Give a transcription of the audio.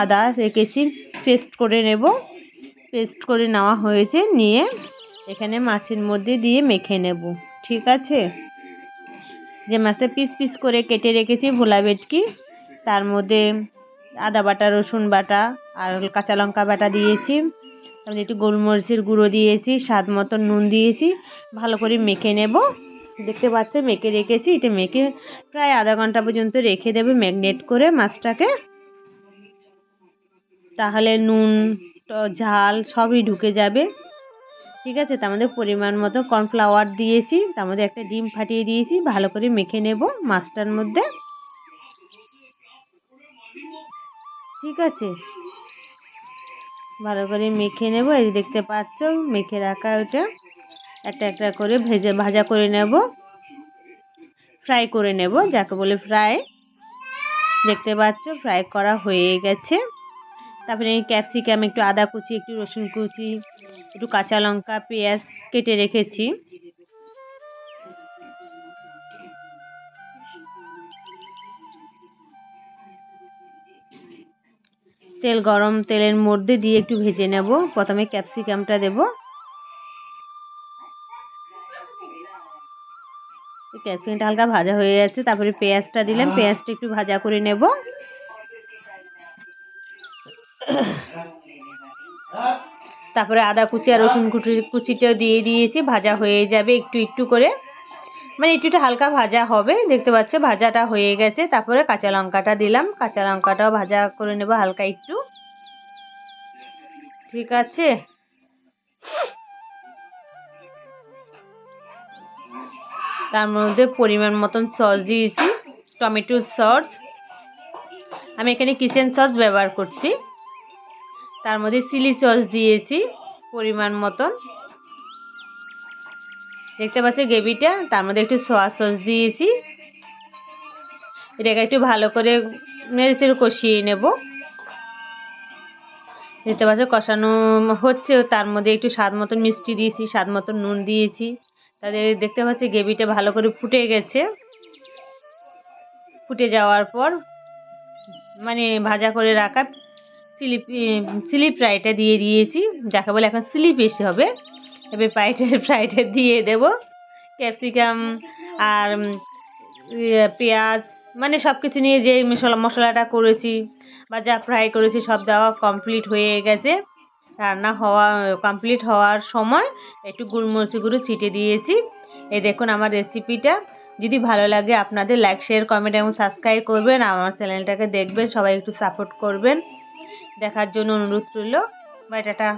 আদা রেখেছি, পেস্ট করে নেব। পেস্ট করে নেওয়া হয়েছে, নিয়ে এখানে মাছের মধ্যে দিয়ে মেখে নেব। ঠিক আছে, যে মাছটা পিস পিস করে কেটে রেখেছি ভোলা ভেটকি, তার মধ্যে আদা বাটা, রসুন বাটা আর কাঁচা লঙ্কা বাটা দিয়েছি। তারপরে একটু গোলমরিচের গুঁড়ো দিয়েছি, স্বাদ মতো নুন দিয়েছি। ভালো করে মেখে নেব। দেখতে পাচ্ছ মেখে রেখেছি। এটা মেখে প্রায় আধা ঘন্টা পর্যন্ত রেখে দেবে ম্যাগনেট করে মাছটাকে। তাহলে নুন ঝাল সবই ঢুকে যাবে। ঠিক আছে, তার মধ্যে পরিমাণ মতো কর্নফ্লাওয়ার দিয়েছি, তার মধ্যে একটা ডিম ফাটিয়ে দিয়েছি। ভালো করে মেখে নেব মাছটার মধ্যে। ঠিক আছে, ভালো করে মেখে নেব। এই দেখতে পাচ্ছ মেখে রাখা ওটা একটা একটা করে ভাজা করে নেব, ফ্রাই করে নেব, যাকে বলে ফ্রাই। দেখতে পাচ্ছ ফ্রাই করা হয়ে গেছে। তারপরে ক্যাপসিকাম, একটু আদা কুচি, একটু রসুন কুচি, একটু কাঁচা লঙ্কা, পেঁয়াজ কেটে রেখেছি। তেলের মধ্যে দিয়ে একটু ভেজে নেব। প্রথমে ক্যাপসিকামটা দেব। ক্যাপসিকামটা হালকা ভাজা হয়ে যাচ্ছে, তারপরে পেঁয়াজটা দিলাম। পেঁয়াজটা একটু ভাজা করে নেব। তারপরে আদা কুচি আর রসুন কুচিটাও দিয়ে দিয়েছি। ভাজা হয়ে যাবে একটু একটু করে, মানে একটু হালকা ভাজা হবে। দেখতে পাচ্ছ ভাজাটা হয়ে গেছে। তারপরে কাঁচা লঙ্কাটা দিলাম। কাঁচা লঙ্কাটাও ভাজা করে নেব হালকা একটু। ঠিক আছে, তার মধ্যে পরিমাণ মতন সস দিয়েছি, টমেটো সস। আমি এখানে কিচেন সস ব্যবহার করছি। তার মধ্যে চিলি সস দিয়েছি পরিমাণ মতন। দেখতে পাচ্ছ গ্রেভিটা, তার মধ্যে একটু সয়া সস দিয়েছি। এটাকে একটু ভালো করে নেড়েচেড়ে কষিয়ে নেব। দেখতে পাচ্ছ কষানো হচ্ছে, তার মধ্যে একটু স্বাদ মতন মিষ্টি দিয়েছি, স্বাদ মতন নুন দিয়েছি। তাহলে দেখতে পাচ্ছি গ্রেভিটা ভালো করে ফুটে গেছে। ফুটে যাওয়ার পর মানে ভাজা করে রাখা চিলি ফ্রাইটা দিয়ে দিয়েছি, যাকে বলে এখন চিলি ফিশ হবে। এবার ফ্রাইটা দিয়ে দেব। ক্যাপসিকাম আর পেঁয়াজ, মানে সব কিছু নিয়ে যে মশলাটা করেছি বা যা ফ্রাই করেছি সব দেওয়া কমপ্লিট হয়ে গেছে। রান্না কমপ্লিট হওয়ার সময় একটু গোলমরিচ গুঁড়ো ছিটে দিয়েছি। এই দেখুন আমার রেসিপিটা। যদি ভালো লাগে আপনাদের লাইক, শেয়ার, কমেন্ট এবং সাবস্ক্রাইব করবেন। আমার চ্যানেলটাকে দেখবেন, সবাই একটু সাপোর্ট করবেন। দেখার জন্য অনুরোধ রইল। Bye, tata.